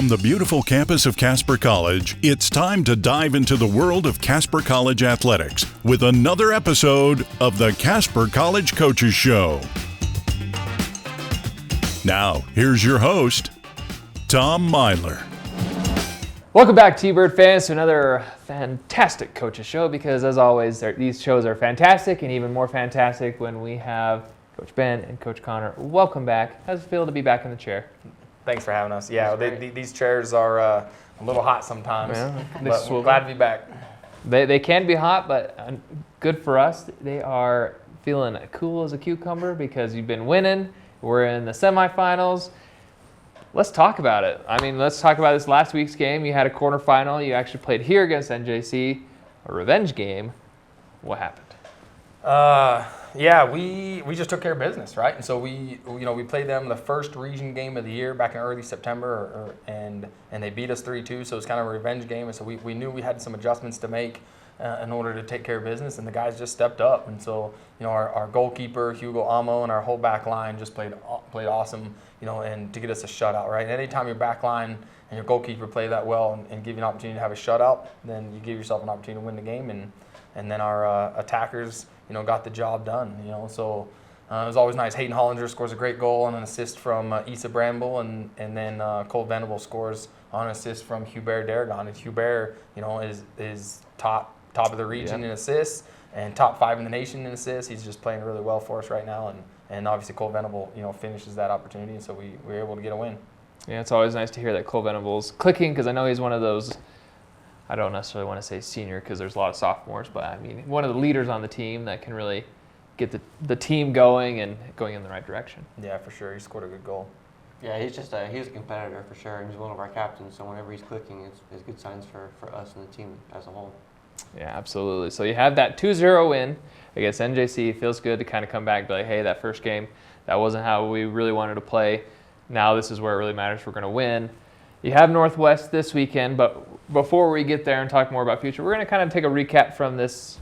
From the beautiful campus of Casper College, it's time to dive into the world of Casper College athletics with another episode of the Casper College Coaches Show. Now, here's your host, Tom Myler. Welcome back, T-Bird fans, to another fantastic Coaches Show, because as always, these shows are fantastic, and even more fantastic when we have Coach Ben and Coach Connor. Welcome back. How's it feel to be back in the chair? Thanks for having us. Yeah, these chairs are a little hot sometimes, but we're glad to be back. They can be hot, but good for us. They are feeling cool as a cucumber because you've been winning. We're in the semifinals. Let's talk about it. Let's talk about this last week's game. You had a quarterfinal. You actually played here against NJC, a revenge game. What happened? Yeah, we just took care of business, right? And so we played them the first region game of the year back in early September, and they beat us 3-2. So it was kind of a revenge game, and so we knew we had some adjustments to make in order to take care of business, and the guys just stepped up. And so our goalkeeper Hugo Amo and our whole back line just played awesome, and to get us a shutout, right? And anytime your back line and your goalkeeper play that well and give you an opportunity to have a shutout, then you give yourself an opportunity to win the game. And then our attackers, got the job done. So it was always nice. Hayden Hollinger scores a great goal on an assist from Issa Bramble, and then Cole Venable scores on an assist from Hubert Daragon. And Hubert, is top of the region in assists and top 5 in the nation in assists. He's just playing really well for us right now, and obviously Cole Venable, finishes that opportunity, and so we were able to get a win. Yeah, it's always nice to hear that Cole Venable's clicking, because I know he's one of those. I don't necessarily want to say senior because there's a lot of sophomores, but one of the leaders on the team that can really get the team going and going in the right direction. Yeah, for sure. He scored a good goal. Yeah, he's a competitor for sure, and he's one of our captains, so whenever he's clicking, it's good signs for us and the team as a whole. Yeah, absolutely. So you have that 2-0 win against NJC. It feels good to kind of come back and be like, hey, that first game, that wasn't how we really wanted to play. Now this is where it really matters. We're going to win. You have Northwest this weekend, but before we get there and talk more about future, we're going to kind of take a recap from this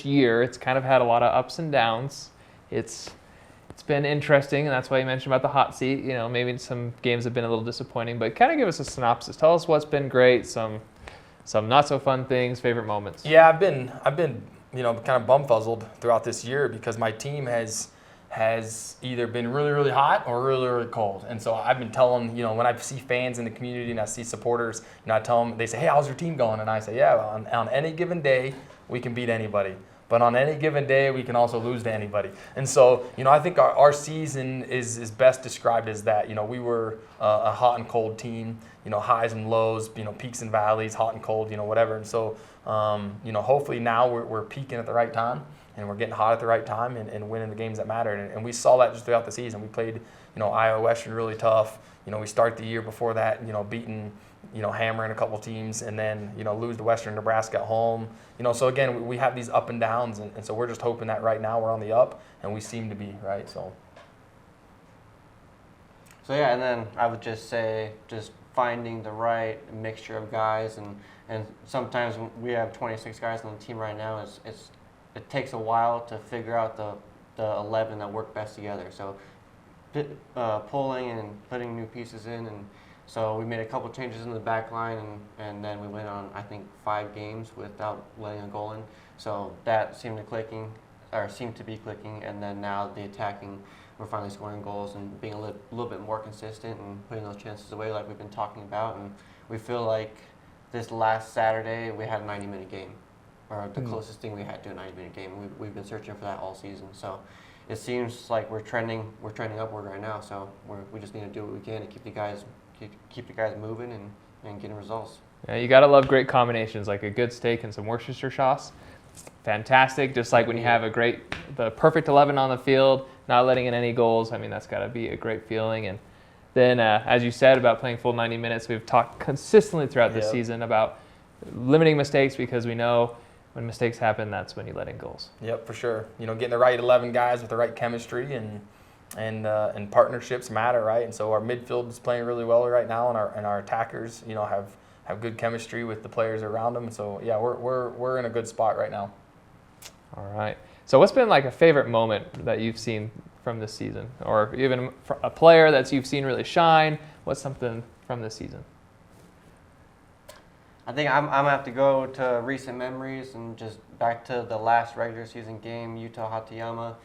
year. It's kind of had a lot of ups and downs. It's been interesting, and that's why you mentioned about the hot seat. Maybe some games have been a little disappointing, but kind of give us a synopsis. Tell us what's been great, some not so fun things, favorite moments. Yeah, I've been kind of bumfuzzled throughout this year because my team has either been really, really hot or really, really cold. And so I've been telling, when I see fans in the community and I see supporters, I tell them, they say, hey, how's your team going? And I say, yeah, on any given day, we can beat anybody. But on any given day, we can also lose to anybody. And so, I think our season is best described as that. We were a hot and cold team, highs and lows, peaks and valleys, hot and cold, whatever. And so, hopefully now we're peaking at the right time. And we're getting hot at the right time and winning the games that matter. And we saw that just throughout the season. We played, Iowa Western really tough. We start the year before that, beating, hammering a couple teams, and then, lose to Western Nebraska at home. So again, we have these up and downs, and so we're just hoping that right now we're on the up, and we seem to be, right? So yeah, and then I would just say just finding the right mixture of guys, and sometimes when we have 26 guys on the team right now, it takes a while to figure out the 11 that work best together. So pulling and putting new pieces in, and so we made a couple changes in the back line, and then we went on, I think, 5 games without letting a goal in. So that seemed to be clicking, and then now the attacking, we're finally scoring goals and being a little bit more consistent and putting those chances away like we've been talking about. And we feel like this last Saturday we had a 90-minute game, or the closest thing we had to a 90-minute game. We've been searching for that all season. So it seems like we're trending upward right now. So we just need to do what we can to keep the guys moving and getting results. Yeah, you gotta love great combinations, like a good steak and some Worcestershire sauce. Fantastic. Just like when you have the perfect 11 on the field, not letting in any goals. That's got to be a great feeling. And then, as you said about playing full 90 minutes, we've talked consistently throughout this season about limiting mistakes, because we know when mistakes happen, that's when you let in goals. Yep, for sure. Getting the right 11 guys with the right chemistry and partnerships matter, right? And so our midfield is playing really well right now, and our attackers, have good chemistry with the players around them. So yeah, we're in a good spot right now. All right. So what's been like a favorite moment that you've seen from this season, or even a player that you've seen really shine? What's something from this season? I think I'm gonna have to go to recent memories and just back to the last regular season game, Utah Hatayama.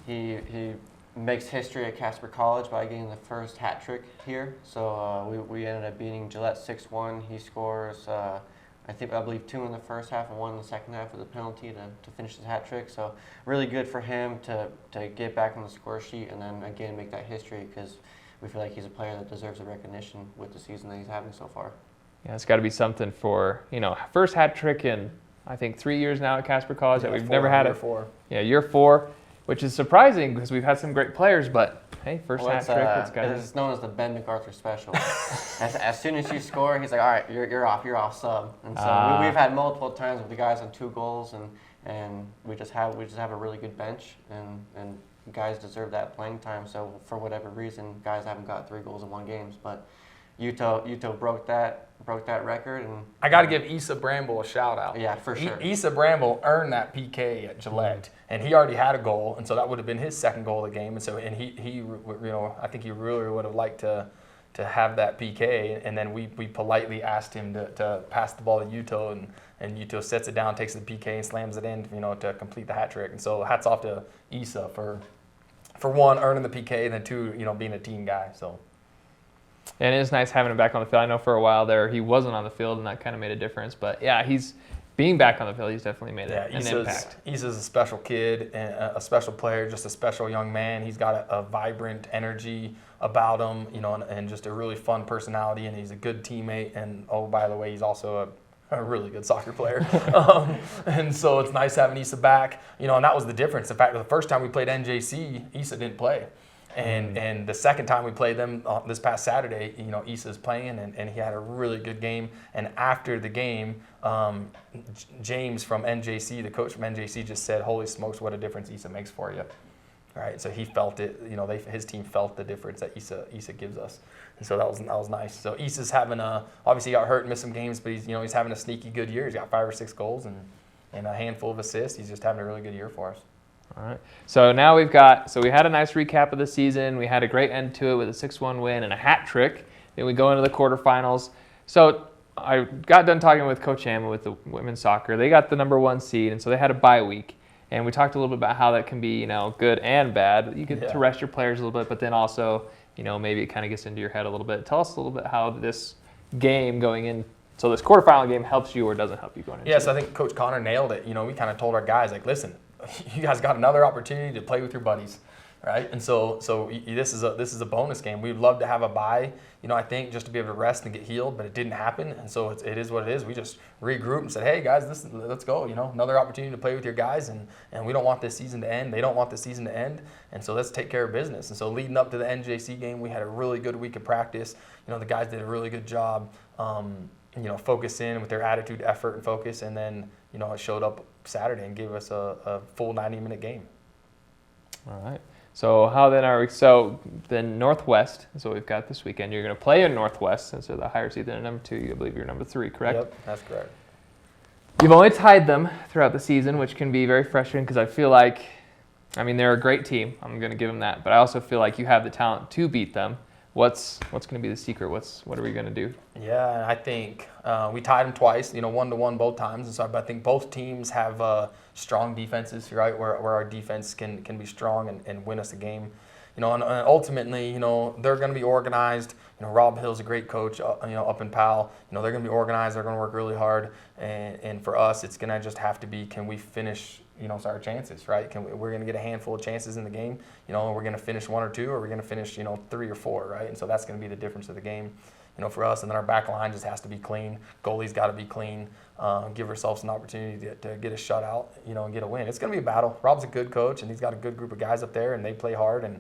He makes history at Casper College by getting the first hat trick here. So we ended up beating Gillette 6-1. He scores, I believe 2 in the first half and 1 in the second half with a penalty to finish his hat trick. So really good for him to get back on the score sheet and then again make that history, because we feel like he's a player that deserves the recognition with the season that he's having so far. Yeah, it's got to be something for, first hat trick in, I think, 3 years now at Casper College that we've never had it. Year 4. Yeah, year 4, which is surprising because we've had some great players, but hey, first hat trick, it's got to be. It's known as the Ben MacArthur special. as soon as you score, he's like, all right, you're off sub. And so we've had multiple times with the guys on 2 goals, and we just have a really good bench, and guys deserve that playing time. So for whatever reason, guys haven't got 3 goals in 1 game, but Utah broke that record, and I got to give Issa Bramble a shout out. Yeah, for sure. Issa Bramble earned that PK at Gillette, and he already had a goal, and so that would have been his second goal of the game. And so, he I think he really would have liked to have that PK, and then we politely asked him to pass the ball to Utah, and Utah sets it down, takes the PK, and slams it in, to complete the hat trick. And so hats off to Issa for 1, earning the PK, and then 2, being a team guy. So. And it is nice having him back on the field. I know for a while there he wasn't on the field, and that kind of made a difference. But yeah, he's being back on the field. He's definitely made an impact. Issa's a special kid, and a special player, just a special young man. He's got a vibrant energy about him, and just a really fun personality. And he's a good teammate. And oh, by the way, he's also a really good soccer player. And so it's nice having Issa back. And that was the difference. In fact, the first time we played NJC, Issa didn't play. And the second time we played them this past Saturday, Issa's playing, and he had a really good game. And after the game, James from NJC, the coach from NJC, just said, "Holy smokes, what a difference Issa makes for you!" Right? So he felt it. His team felt the difference that Issa gives us, and so that was nice. So Issa's having obviously got hurt and missed some games, but he's having a sneaky good year. He's got 5 or 6 goals and a handful of assists. He's just having a really good year for us. All right. So now we had a nice recap of the season. We had a great end to it with a 6-1 win and a hat trick. Then we go into the quarterfinals. So I got done talking with Coach Amma with the women's soccer. They got the number 1 seed, and so they had a bye week. And we talked a little bit about how that can be, good and bad. You get to rest your players a little bit, but then also, maybe it kind of gets into your head a little bit. Tell us a little bit how this game going in. So this quarterfinal game helps you or doesn't help you going into. Yes, I think Coach Connor nailed it. We kind of told our guys, like, listen, you guys got another opportunity to play with your buddies, right? And so this is a bonus game. We'd love to have a bye, I think, just to be able to rest and get healed, but it didn't happen. And so it is what it is. We just regrouped and said, hey guys, let's go. Another opportunity to play with your guys, and we don't want this season to end. They don't want this season to end, and so let's take care of business. And so leading up to the NJC game, we had a really good week of practice. The guys did a really good job, focus in with their attitude, effort, and focus, and then it showed up Saturday and gave us a full 90-minute game. All right. So how then are we? So then Northwest is what we've got this weekend. You're going to play in Northwest since they're the higher seed than number 2. You believe you're number 3, correct? Yep, that's correct. You've only tied them throughout the season, which can be very frustrating because I feel like, they're a great team. I'm going to give them that, but I also feel like you have the talent to beat them. What's going to be the secret? What are we going to do? Yeah, I think we tied them twice, 1-1 both times. And so I think both teams have strong defenses, right, where our defense can be strong and win us a game. And ultimately, they're going to be organized. Rob Hill's a great coach, up in Powell. They're going to be organized. They're going to work really hard. And for us, it's going to just have to be, can we finish our chances, right? We're going to get a handful of chances in the game. We're going to finish 1 or 2, or we're going to finish, 3 or 4, right? And so that's going to be the difference of the game, for us. And then our back line just has to be clean. Goalie's got to be clean. Give ourselves an opportunity to get a shutout, and get a win. It's going to be a battle. Rob's a good coach, and he's got a good group of guys up there, and they play hard, and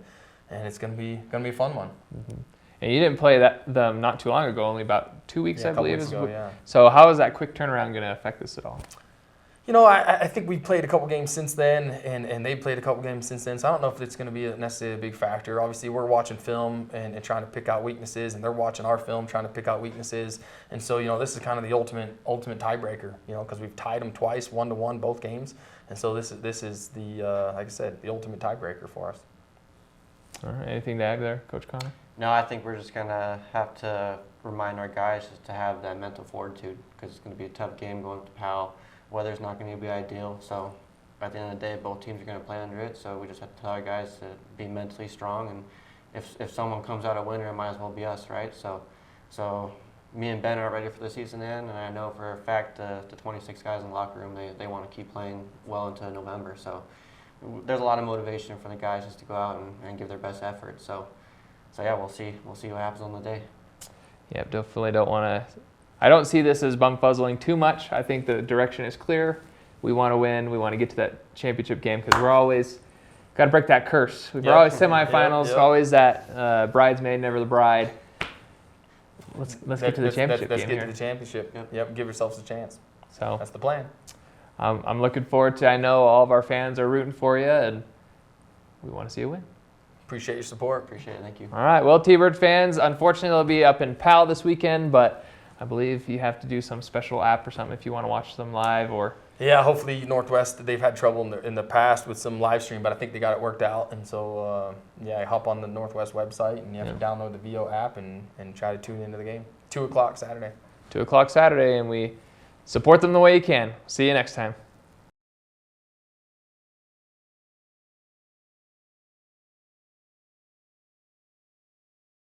it's going to be a fun one. Mm-hmm. And you didn't play them not too long ago, only about 2 weeks, I believe. Weeks ago, yeah. So how is that quick turnaround going to affect this at all? I think we've played a couple games since then, and they played a couple games since then, so I don't know if it's going to be necessarily a big factor. Obviously, we're watching film and trying to pick out weaknesses, and they're watching our film trying to pick out weaknesses. And so, this is kind of the ultimate tiebreaker, because we've tied them twice, 1-1, both games. And so this is the, like I said, the ultimate tiebreaker for us. All right. Anything to add there, Coach Connor? No, I think we're just going to have to remind our guys just to have that mental fortitude because it's going to be a tough game going to Powell. Weather's not going to be ideal, so at the end of the day, both teams are going to play under it, so we just have to tell our guys to be mentally strong, and if someone comes out a winner, it might as well be us, right? So me and Ben are ready for the season end, and I know for a fact the 26 guys in the locker room, they want to keep playing well into November, so there's a lot of motivation for the guys just to go out and give their best effort, so yeah, we'll see what happens on the day. Yeah, definitely don't want to. I don't see this as bum fuzzling too much. I think the direction is clear. We want to win. We want to get to that championship game because we're always got to break that curse. We're always semifinals, always that bridesmaid, never the bride. Let's get to the championship game. Let's get to the championship. Yep, give yourselves a chance. So that's the plan. I'm looking forward to. I know all of our fans are rooting for you, and we want to see you win. Appreciate your support. Appreciate it. Thank you. All right. Well, T-Bird fans, unfortunately, they'll be up in Powell this weekend, but I believe you have to do some special app or something if you want to watch them live or. Yeah, hopefully Northwest, they've had trouble in the past with some live stream, but I think they got it worked out. And so, hop on the Northwest website and you have to download the VO app and try to tune into the game. 2 o'clock Saturday. 2 o'clock Saturday, and we support them the way you can. See you next time.